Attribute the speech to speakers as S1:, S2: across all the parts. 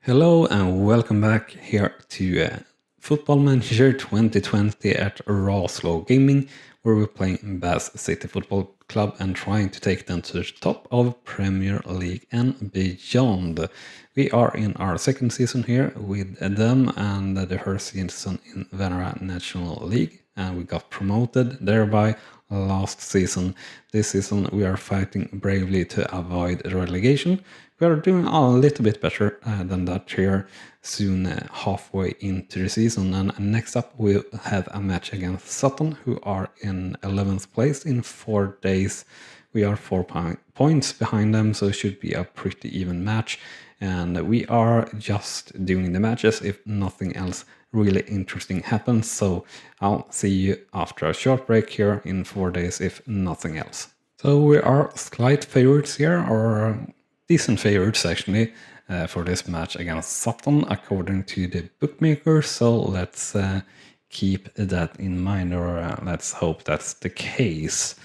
S1: Hello and welcome back here to Football Manager 2020 at Rawslowgaming, where we're playing Bath City Football Club and trying to take them to the top of Premier League and beyond. We are in our second season here with them and the first season in Vanarama National League, and we got promoted thereby last season. This season we are fighting bravely to avoid relegation. We are doing a little bit better than that here, soon halfway into the season. And next up we'll have a match against Sutton, who are in 11th place in 4 days. We are 4 points behind them, so it should be a pretty even match. And we are just doing the matches if nothing else really interesting happens. So I'll see you after a short break here in 4 days if nothing else. So we are slight favorites here, or decent favorites actually, for this match against Sutton according to the bookmakers. So let's keep that in mind, or let's hope that's the case.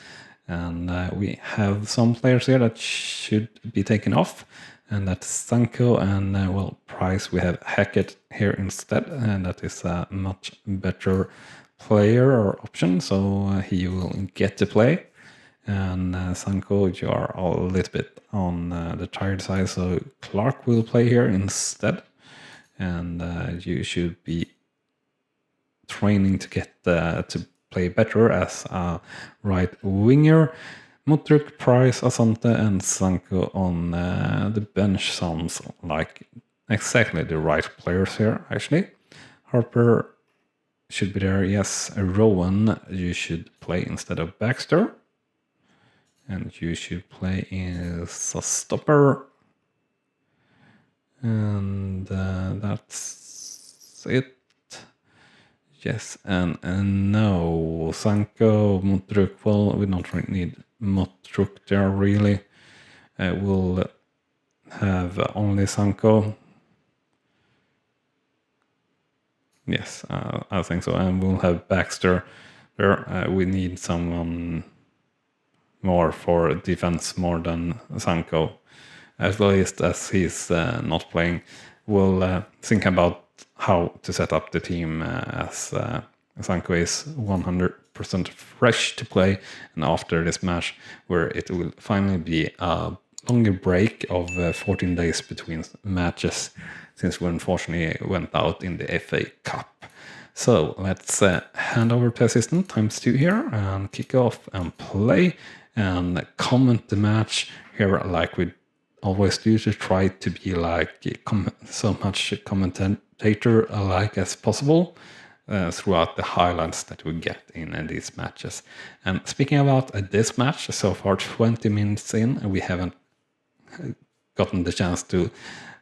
S1: And we have some players here that should be taken off, and that's Sanko and well, Price. We have Hackett here instead, and that is a much better player or option, so he will get to play. And Sanko, you are a little bit on the tired side, so Clark will play here instead. And you should be training to get to play better as a right winger. Mutruk, Price, Asante, and Sanko on the bench sounds like exactly the right players here, actually. Harper should be there, yes. Rowan, you should play instead of Baxter. And you should play as a stopper. And that's it. Yes and no. Sanko, Mutruk, well, we don't really need Mutruk there really. We'll have only Sanko. Yes, I think so. And we'll have Baxter there. We need someone more for defense more than Sanko, at least as he's not playing. We'll think about how to set up the team as Sanko is 100% fresh to play, and after this match where it will finally be a longer break of 14 days between matches, since we unfortunately went out in the FA Cup. So let's hand over to assistant ×2 here and kick off and play and comment the match here like we always do, to try to be like so much commentator alike as possible throughout the highlights that we get in these matches. And speaking about this match, so far 20 minutes in, we haven't gotten the chance to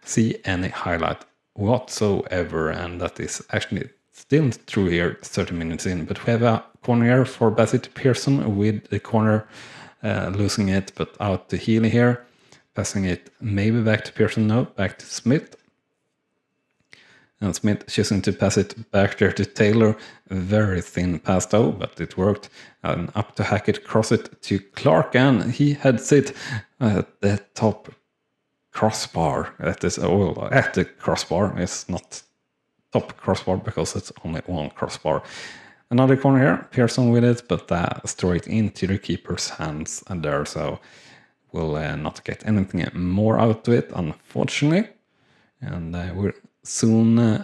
S1: see any highlight whatsoever, and that is actually still true here 30 minutes in. But we have a corner here for Bassett Pearson with the corner losing it, but out to Healy here, passing it maybe back to Pearson, no, back to Smith. And Smith choosing to pass it back there to Taylor. Very thin pass though, but it worked. And up to Hackett, cross it to Clark, and he heads it at the top crossbar. That is, well, at the crossbar. It's not top crossbar because it's only one crossbar. Another corner here, Pearson with it, but straight into the keeper's hands and there, so we'll not get anything more out of it, unfortunately. And we'll soon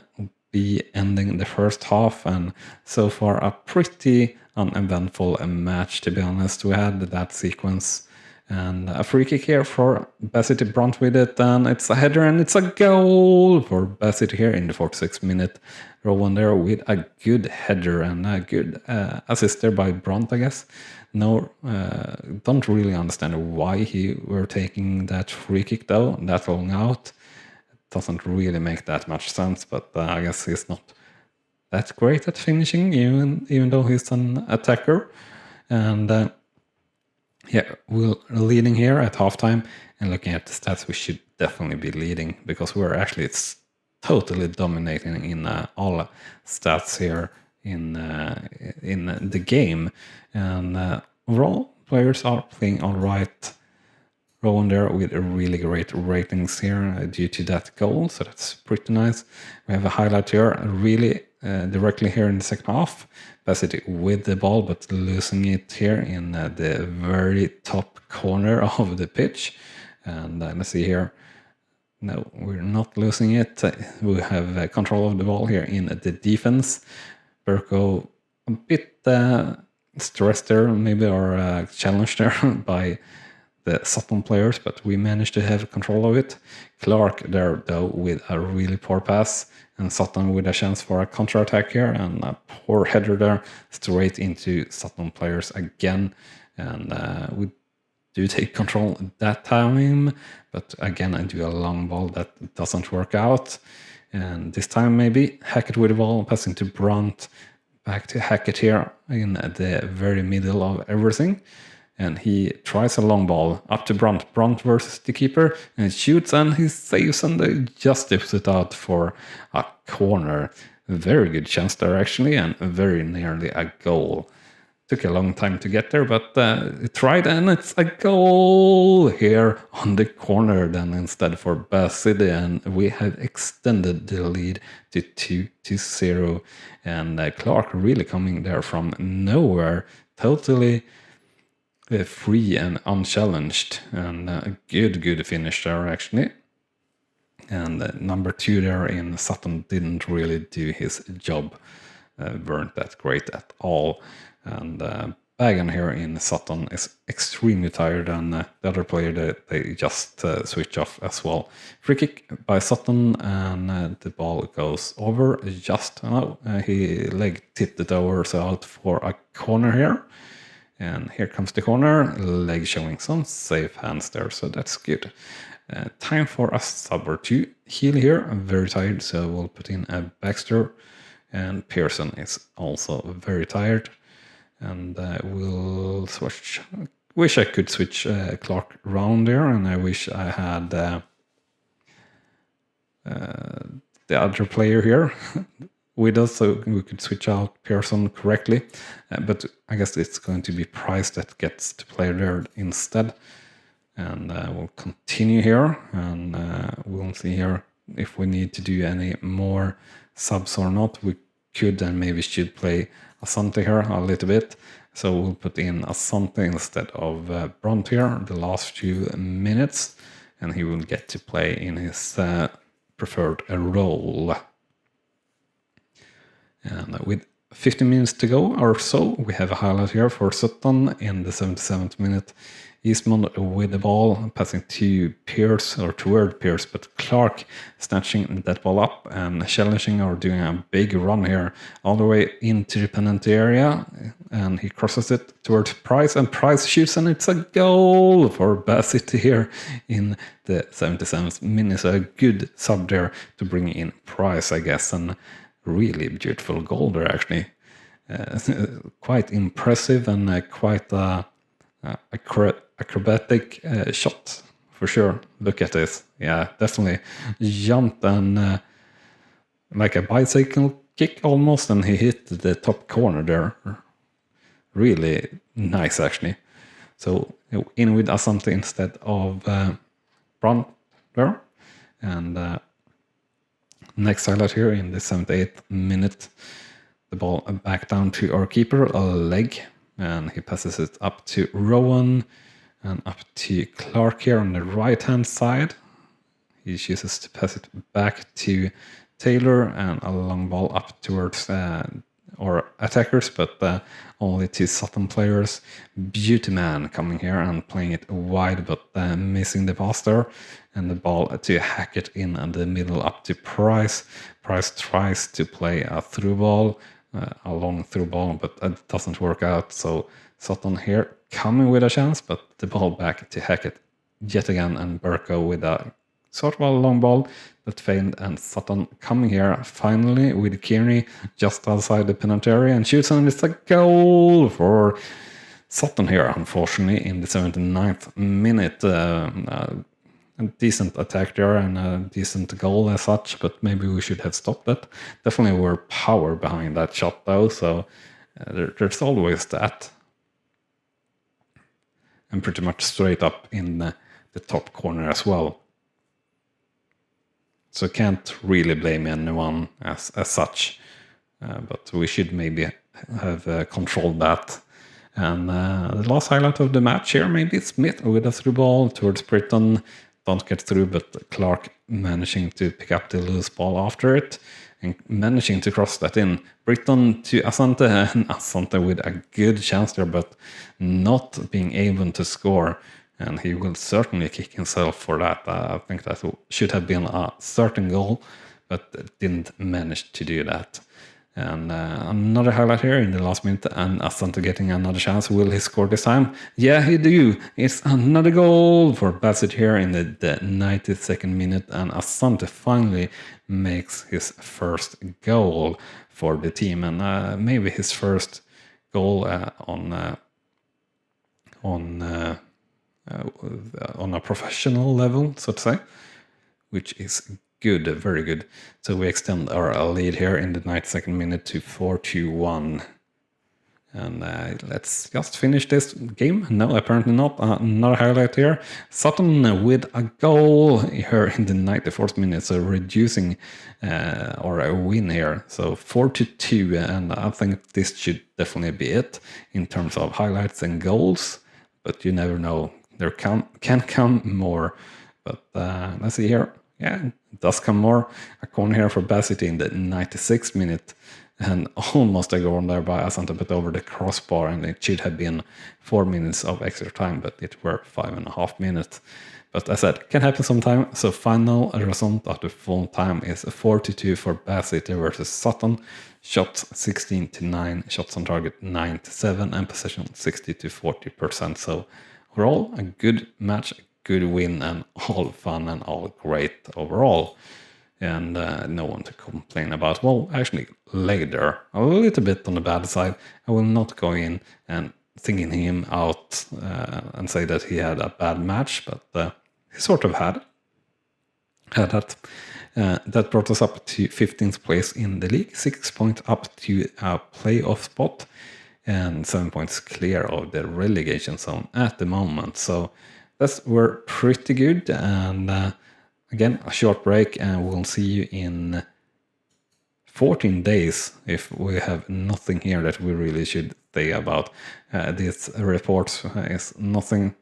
S1: be ending the first half, and so far a pretty uneventful match, to be honest. We had that sequence and a free kick here for Bassett Brunt with it, and it's a header and it's a goal for Bassett here in the 46th minute. Rowan there with a good header and a good assist there by Brunt, I guess. No, don't really understand why he were taking that free kick though, that long out. Doesn't really make that much sense, but I guess he's not that great at finishing, even though he's an attacker. And yeah, we're leading here at halftime, and looking at the stats, we should definitely be leading because we're actually totally dominating in all stats here in the game. And overall, players are playing all right. Rowan there with really great ratings here due to that goal, so that's pretty nice. We have a highlight here, really directly here in the second half. Pass it with the ball, but losing it here in the very top corner of the pitch. And let's see here. No, we're not losing it. We have control of the ball here in the defense. Berko a bit stressed there, maybe, or challenged there by the Sutton players, but we managed to have control of it. Clark there, though, with a really poor pass, and Sutton with a chance for a counter-attack here, and a poor header there, straight into Sutton players again. And we do take control that time, but again, I do a long ball that doesn't work out. And this time, maybe Hackett with the ball, passing to Brunt, back to Hackett here in the very middle of everything. And he tries a long ball up to Brunt. Brunt versus the keeper, and shoots, and he saves, and they just tips it out for a corner. Very good chance there, actually, and very nearly a goal. Took a long time to get there, but it tried, and it's a goal here on the corner then instead for Bath City, and we have extended the lead to 2-0. And Clark really coming there from nowhere, totally free and unchallenged, and a good finish there, actually. And number 2 there in Sutton didn't really do his job, weren't that great at all. And Bagan here in Sutton is extremely tired, and the other player, they just switch off as well. Free kick by Sutton, and the ball goes over just now. He leg tipped it over, so out for a corner here. And here comes the corner, leg showing some safe hands there, so that's good. Time for a sub or two. Heal here, I'm very tired, so we'll put in a Baxter. And Pearson is also very tired. And we'll switch. Wish I could switch Clark around there, and I wish I had the other player here with us, so we could switch out Pearson correctly. But I guess it's going to be Price that gets to play there instead. And we'll continue here, and we'll see here if we need to do any more subs or not. We could and maybe should play Asante here a little bit. So we'll put in Asante instead of Brunt here the last few minutes, and he will get to play in his preferred role. And with 15 minutes to go or so, we have a highlight here for Sutton in the 77th minute. Eastmond with the ball, passing to Pierce, or toward Pierce, but Clark snatching that ball up and challenging or doing a big run here all the way into the penalty area, and he crosses it towards Price, and Price shoots, and it's a goal for Bath City here in the 77th minute. So a good sub there to bring in Price, I guess, and really beautiful goal there, actually. Quite impressive, and quite acrobatic shot for sure. Look at this. Yeah, definitely jumped and like a bicycle kick almost, and he hit the top corner there. Really nice, actually. So in with Asante instead of Brunt there. And next highlight here in the 78th minute, the ball back down to our keeper, a leg, and he passes it up to Rowan and up to Clark here on the right hand side. He chooses to pass it back to Taylor, and a long ball up towards our attackers, but only to Sutton players. Beauty Man coming here and playing it wide, but missing the pass there, and the ball to Hackett in the middle up to Price. Price tries to play a through ball, a long through ball, but it doesn't work out. So Sutton here coming with a chance, but the ball back to Hackett yet again, and Berko with a sort of a long ball that failed, and Sutton coming here finally with Kearney just outside the penalty area and shoots, and it's a goal for Sutton here, unfortunately, in the 79th minute. A decent attack there and a decent goal as such, but maybe we should have stopped that. Definitely were power behind that shot though, so there's always that. And pretty much straight up in the the top corner as well. So can't really blame anyone as such, but we should maybe have controlled that. And the last highlight of the match here, maybe Smith with a through ball towards Britton. Don't get through, but Clark managing to pick up the loose ball after it and managing to cross that in. Britton to Asante, and Asante with a good chance there, but not being able to score. And he will certainly kick himself for that. I think that should have been a certain goal, but didn't manage to do that. And another highlight here in the last minute, and Asante getting another chance. Will he score this time? Yeah, he do. It's another goal for Bassett here in the 92nd minute, and Asante finally makes his first goal for the team, and maybe his first goal on a professional level, so to say, which is good, very good. So we extend our lead here in the 92nd minute to 4-1. And let's just finish this game. No, apparently not. Another highlight here. Sutton with a goal here in the 94th minute, so reducing or a win here. So 4-2, and I think this should definitely be it in terms of highlights and goals. But you never know. There can come more. But let's see here. Yeah, it does come more. A corner here for Bassett in the 96th minute. And almost a goal there by Asante, but over the crossbar. And it should have been 4 minutes of extra time, but it were 5.5 minutes. But as I said, can happen sometime. So final result of the full time is 4-2 for Bassett versus Sutton. Shots 16-9, shots on target 9-7, and possession 60-40%. So overall, a good match, a good win, and all fun and all great overall. And no one to complain about. Well, actually, later, a little bit on the bad side. I will not go in and thinking him out and say that he had a bad match, but he sort of had that. That brought us up to 15th place in the league, 6 points up to a playoff spot, and 7 points clear of the relegation zone at the moment. So that's were pretty good. And again, a short break, and we'll see you in 14 days if we have nothing here that we really should say about. This report is nothing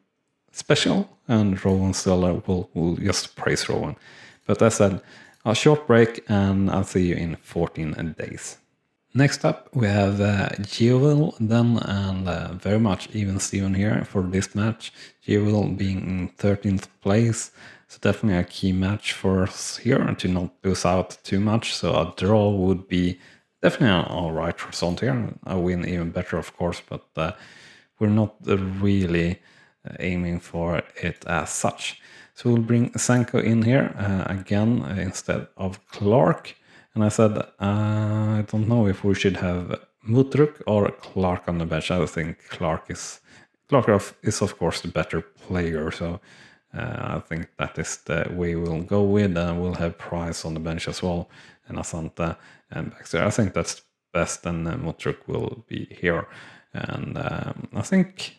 S1: special, and Rowan still will just praise Rowan. But as I said, a short break, and I'll see you in 14 days. Next up, we have Jewel then, and very much even Steven here for this match. Jewel being in 13th place, so definitely a key match for us here to not lose out too much. So a draw would be definitely an alright result here. A win even better, of course, but we're not really aiming for it as such. So we'll bring Sanko in here again instead of Clark. And I said, I don't know if we should have Mutruk or Clark on the bench. I think Clark is of course the better player. So I think that is the way we'll go with. And we'll have Price on the bench as well, and Asante and Baxter. I think that's best, and Mutruk will be here. And I think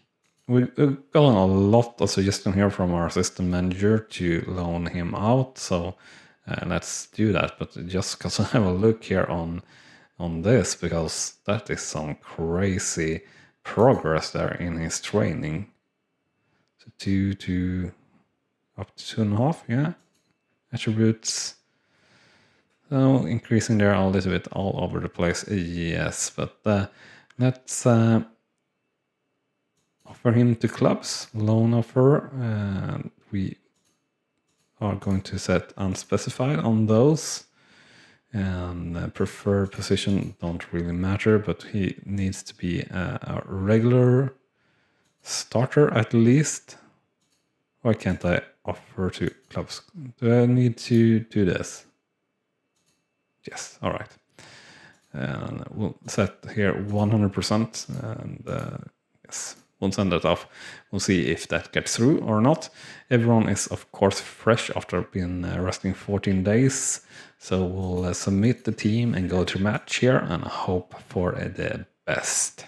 S1: we've gotten a lot of suggestions here from our assistant manager to loan him out. So let's do that. But just because I have a look here on this, because that is some crazy progress there in his training. So 2 to up to 2.5, yeah. Attributes. So increasing there a little bit all over the place. Yes, but let's offer him to clubs, loan offer. We are going to set unspecified on those. And preferred position don't really matter, but he needs to be a regular starter at least. Why can't I offer to clubs? Do I need to do this? Yes, all right. And we'll set here 100%, and yes, we'll send that off. We'll see if that gets through or not. Everyone is, of course, fresh after being resting 14 days. So we'll submit the team and go to match here and hope for the best.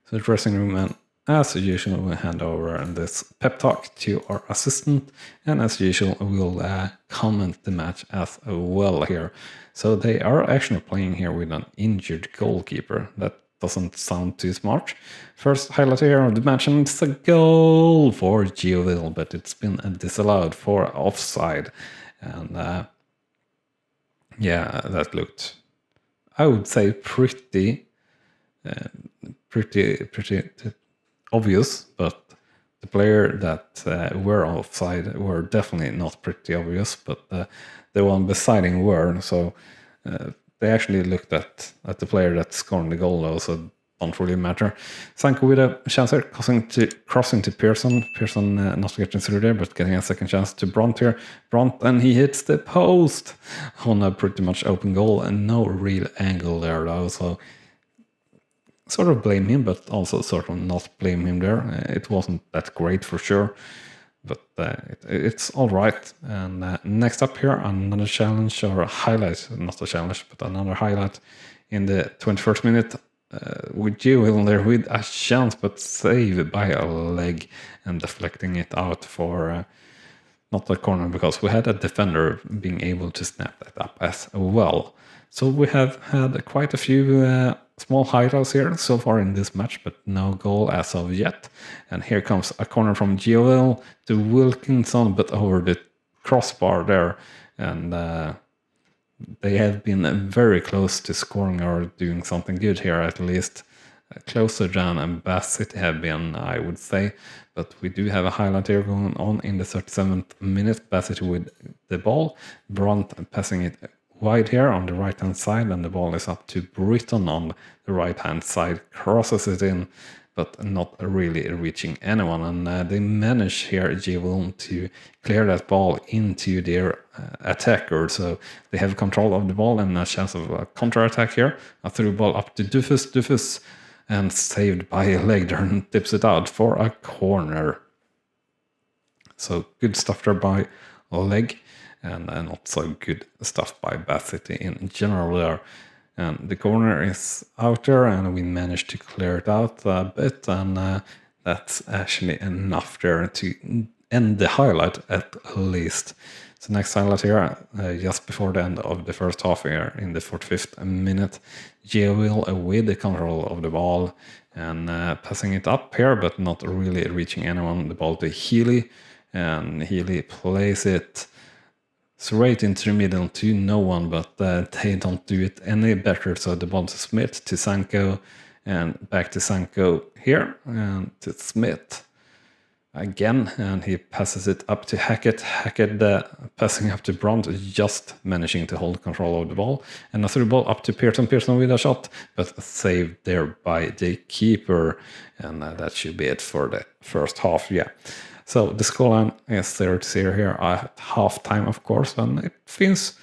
S1: So the dressing room, and as usual, we'll hand over this pep talk to our assistant, and as usual, we'll comment the match as well here. So they are actually playing here with an injured goalkeeper. That doesn't sound too smart. First highlight here of the match, and it's a goal for Geoville, but it's been disallowed for offside. And yeah, that looked, I would say, pretty obvious, but the player that were offside were definitely not pretty obvious, but the one beside him were. So they actually looked at the player that scored the goal, though, so don't really matter. Sanko with a chance here, crossing to Pearson. Pearson not getting through there, but getting a second chance to Bront here. Bront, and he hits the post on a pretty much open goal, and no real angle there, though, so sort of blame him, but also sort of not blame him there. It wasn't that great for sure, but it's all right. And next up here, another challenge or a highlight, not a challenge, but another highlight in the 21st minute with Jewel there with a chance, but saved by a leg and deflecting it out for not a corner, because we had a defender being able to snap that up as well. So we have had quite a few small highlights here so far in this match, but no goal as of yet. And here comes a corner from Joel to Wilkinson, but over the crossbar there. And they have been very close to scoring or doing something good here, at least. Closer than Bassett have been, I would say. But we do have a highlight here going on in the 37th minute. Bassett with the ball. Brunt passing it wide here on the right hand side, and the ball is up to Britton on the right hand side, crosses it in, but not really reaching anyone. And they manage here, Jevon, to clear that ball into their attacker, so they have control of the ball and a chance of a counter attack here. A through ball up to Dufus, and saved by a leg there, and tips it out for a corner. So good stuff there by Leg, and not so good stuff by Bassett in general there. And the corner is out there, and we managed to clear it out a bit, and that's actually enough there to end the highlight at least. So next highlight here, just before the end of the first half here, in the 45th minute, Will with the control of the ball and passing it up here, but not really reaching anyone. The ball to Healy, and Healy plays it straight into the middle to no one, but they don't do it any better. So the ball to Smith, to Sanko, and back to Sanko here, and to Smith again, and he passes it up to Hackett. Hackett passing up to Brunt, just managing to hold control of the ball. And a through ball up to Pearson. Pearson with a shot, but saved there by the keeper. And that should be it for the first half, yeah. So the scoreline is 0-0 here at halftime, of course, and it feels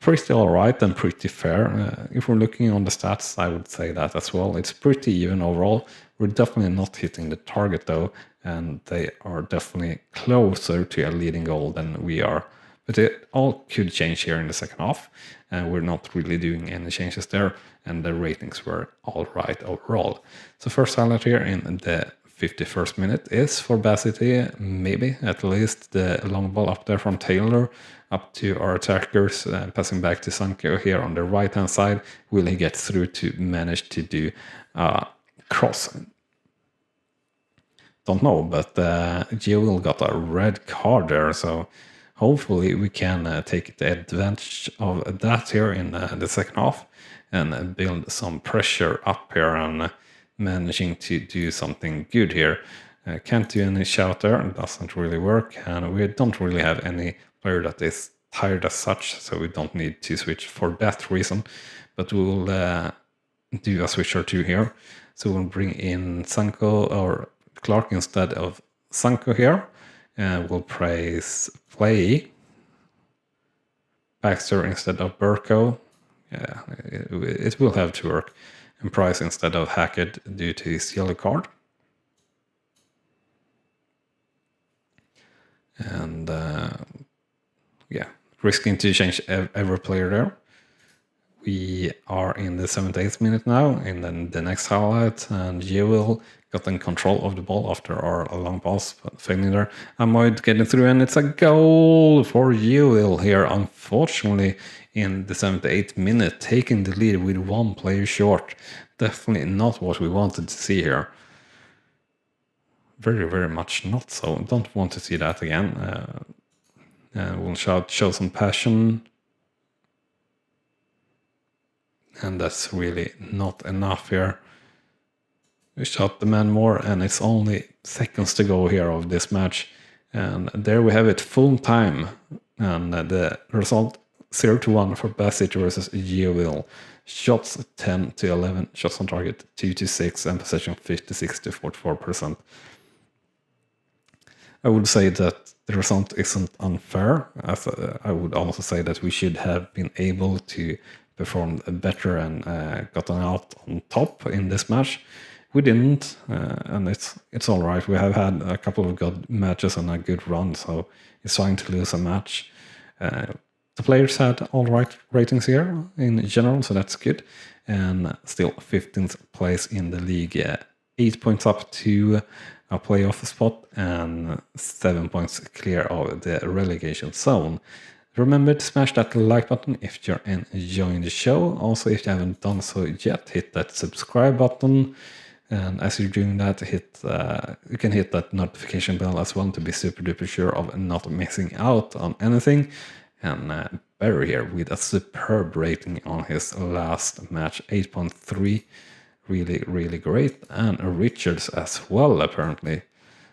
S1: pretty all right and pretty fair. If we're looking on the stats, I would say that as well. It's pretty even overall. We're definitely not hitting the target though, and they are definitely closer to a leading goal than we are. But it all could change here in the second half, and we're not really doing any changes there, and the ratings were all right overall. So first highlight here in the 51st minute is for Bassett, maybe at least the long ball up there from Taylor up to our attackers, passing back to Sanko here on the right hand side. Will he get through to manage to do cross? Don't know, but Gio got a red card there, so hopefully we can take the advantage of that here in the second half and build some pressure up here and managing to do something good here. Can't do any shout there, it doesn't really work, and we don't really have any player that is tired as such, so we don't need to switch for that reason. But we will do a switch or two here. So we'll bring in Sanko or Clark instead of Sanko here, and we'll play Baxter instead of Burko. Yeah, it will have to work. And Price instead of Hackett due to his yellow card. And yeah, risking to change every player there. we are in the 78th minute now, and then the next highlight, and Jewel got in control of the ball after our long pass, but failing there. Amoyd getting through, and it's a goal for Jewel here, unfortunately, in the 78th minute, taking the lead with one player short. Definitely not what we wanted to see here. Very, very much not so. Don't want to see that again. We'll show some passion. And that's really not enough here. We shot the man more, and it's only seconds to go here of this match. And there we have it, full time. And the result 0-1 for Bassett versus Jewel. Shots 10-11, shots on target 2-6, and possession 56-44%. I would say that the result isn't unfair, as I would also say that we should have been able to perform better and gotten out on top in this match. We didn't, and it's all right. We have had a couple of good matches and a good run, so it's fine to lose a match. The players had all right ratings here in general, so that's good. And still 15th place in the league, 8 points up to a playoff spot and 7 points clear of the relegation zone. Remember to smash that like button if you're enjoying the show. Also, if you haven't done so yet, hit that subscribe button. And as you're doing that, you can hit that notification bell as well to be super duper sure of not missing out on anything. And Barry here with a superb rating on his last match, 8.3. Really, really great. And Richards as well, apparently.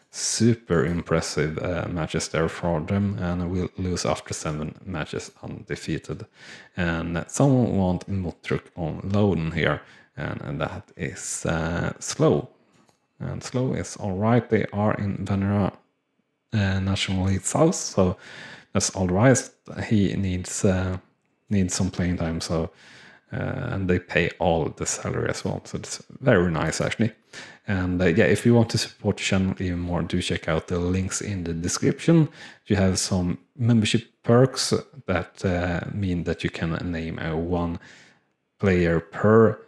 S1: Super impressive matches there for them, and we'll lose after 7 matches undefeated. And someone want Mutruk on loan here, and that is Slow. And Slow is alright. They are in Vanarama National League South, so that's alright. He needs some playing time, so and they pay all the salary as well, so it's very nice actually. And yeah, if you want to support the channel even more, do check out the links in the description. You have some membership perks that mean that you can name one player per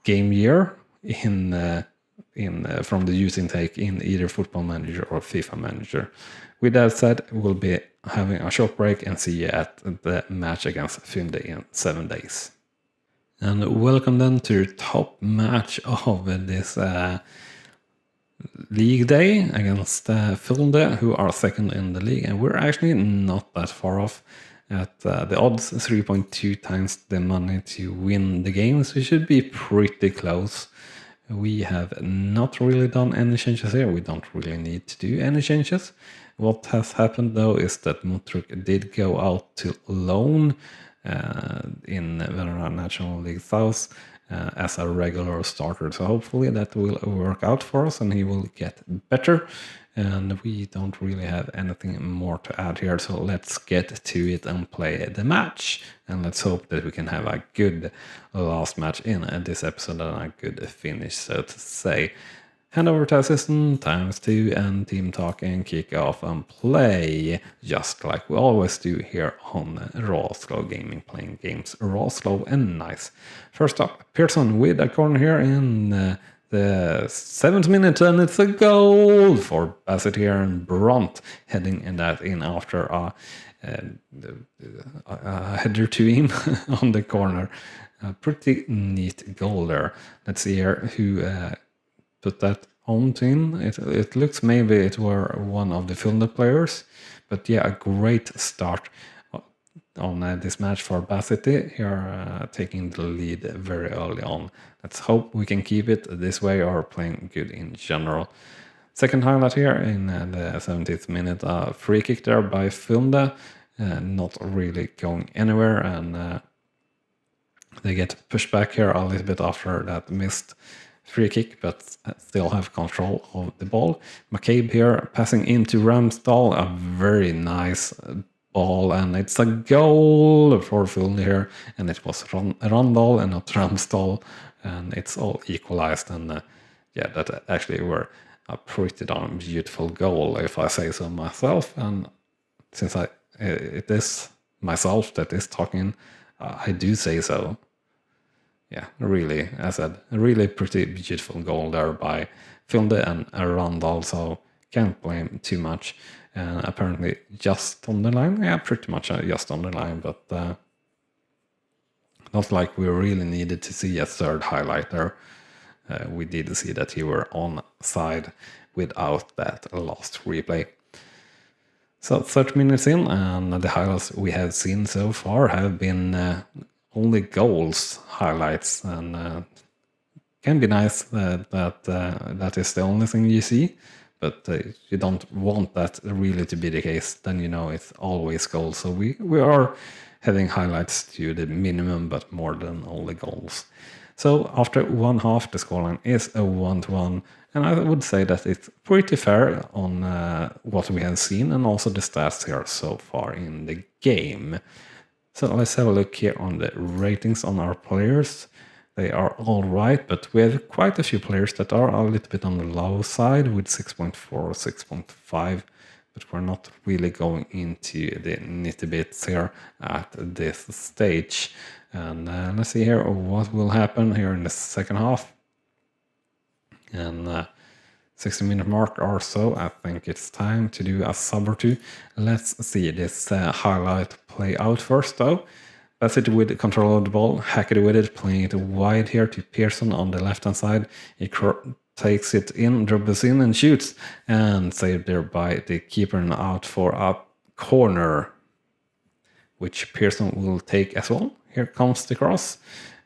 S1: game year from the use intake in either Football Manager or FIFA Manager. With that said, we'll be having a short break and see you at the match against Funde in 7 days. And welcome then to the top match of this league day against Funde, who are second in the league, and we're actually not that far off. At the odds 3.2 times the money to win the game, so we should be pretty close. We have not really done any changes here. We don't really need to do any changes. What has happened though is that Mutruk did go out to loan in Vanarama National League South as a regular starter. So hopefully that will work out for us and he will get better. And we don't really have anything more to add here. So let's get to it and play the match. And let's hope that we can have a good last match in this episode and a good finish, so to say. Hand over to assistant, times 2, and team talk and kick off and play, just like we always do here on Rawslowgaming, playing games raw, slow, and nice. First up, Pearson with a corner here in the 7th minute, and it's a goal for Bassett here, and Brunt heading that in after a header to him on the corner. A pretty neat goal there. Let's see here who put that on to him. It looks maybe it were one of the Funde players, but yeah, a great start on this match for Bassett here, taking the lead very early on. Let's hope we can keep it this way or playing good in general. Second highlight here in the 70th minute, free kick there by Funde, not really going anywhere, and they get pushed back here a little bit after that missed free kick, but still have control of the ball. McCabe here passing into Ramsdale, a very nice ball, and it's a goal for Funde here, and it was Randall and not Ramsdale, and it's all equalized, and yeah, that actually were a pretty darn beautiful goal, if I say so myself. And since it is myself that is talking I do say so. Yeah, really, as I said, a really pretty beautiful goal there by Filde and Randall, so can't blame too much. And apparently just on the line, yeah, pretty much just on the line, but not like we really needed to see a third highlight there. We did see that he were on side without that last replay. So 30 minutes in, and the highlights we have seen so far have been only goals highlights, and can be nice that is the only thing you see, but you don't want that really to be the case. Then it's always goals. So we are having highlights to the minimum, but more than only goals. So after one half, the scoreline is a 1-1, and I would say that it's pretty fair on what we have seen and also the stats here so far in the game. So let's have a look here on the ratings on our players. They are all right, but we have quite a few players that are a little bit on the low side with 6.4, 6.5, but we're not really going into the nitty bits here at this stage. And let's see here what will happen here in the second half. And 60-minute mark or so, I think it's time to do a sub or two. Let's see this highlight play out first though. Bassett with control of the ball, Hackett with it, playing it wide here to Pearson on the left-hand side. He takes it in, dribbles in and shoots, and saved there by the keeper and out for a corner, which Pearson will take as well. Here comes the cross,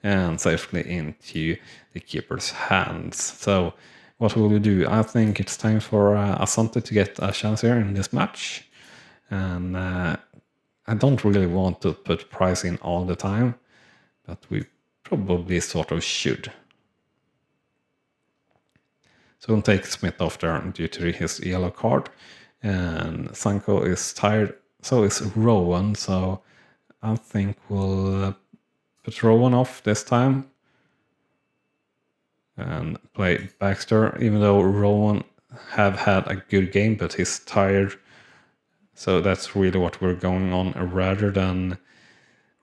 S1: and safely into the keeper's hands. So what will we do? I think it's time for Asante to get a chance here in this match. And I don't really want to put Price in all the time, but we probably sort of should. So we'll take Smith off there due to his yellow card. And Sanko is tired, so is Rowan. So I think we'll put Rowan off this time and play Baxter, even though Rowan have had a good game, but he's tired. So that's really what we're going on rather than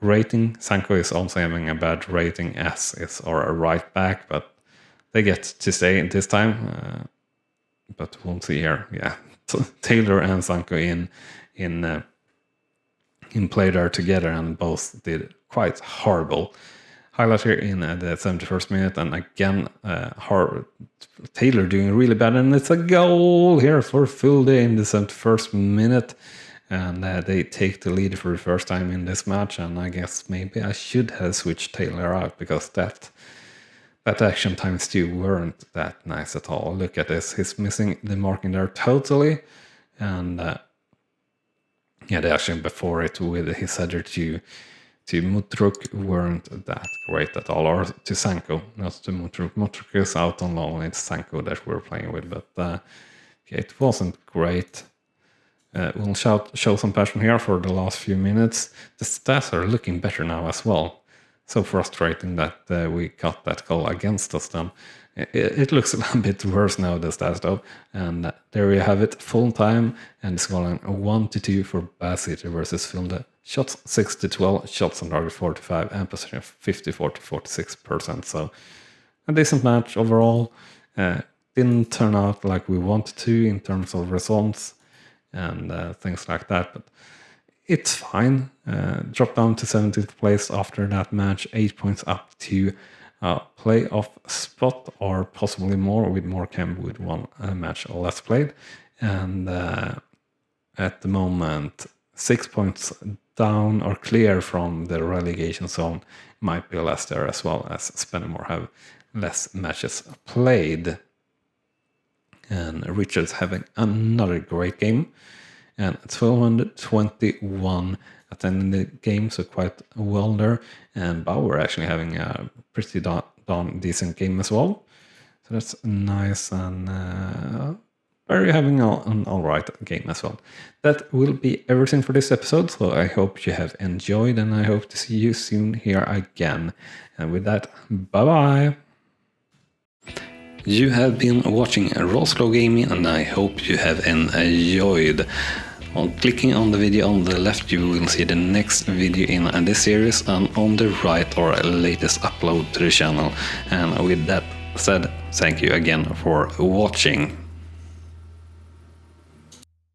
S1: rating. Sanko is also having a bad rating, as is our right back, but they get to stay this time. But we'll see here. Yeah, Taylor and Sanko in play there together, and both did quite horrible. Highlight here in the 71st minute, and again Taylor doing really bad, and it's a goal here for Filde in the 71st minute, and they take the lead for the first time in this match. And I guess maybe I should have switched Taylor out, because that action times 2 weren't that nice at all. Look at this, he's missing the marking there totally, and yeah, the action before it with his header to Mutruk weren't that great at all, or to Sanko, not to Mutruk. Mutruk is out on loan, it's Sanko that we're playing with, but yeah, it wasn't great. We'll show some passion here for the last few minutes. The stats are looking better now as well. So frustrating that we got that goal against us then. It looks a little bit worse now, the stats though. And there you have it, full time, and scoreline 1-2 for Bassett versus Filde. Shots 6-12, shots on target 45, and possession 54-46%. So a decent match overall. Didn't turn out like we wanted to in terms of results and things like that, but it's fine. Dropped down to 17th place after that match, 8 points up to playoff spot, or possibly more with Morecambe with one match less played. And at the moment, 6 points down or clear from the relegation zone. Might be less there as well, as Spennymoor have less matches played. And Richard's having another great game, and 1221 attending the game, so quite well there. And Bauer actually having a pretty darn decent game as well, so that's nice. And Barry having an alright game as well. That will be everything for this episode, so I hope you have enjoyed, and I hope to see you soon here again. And with that, bye bye. You have been watching Rawslowgaming, and I hope you have enjoyed. On clicking on the video on the left, you will see the next video in this series, and on the right our latest upload to the channel. And with that said, thank you again for watching.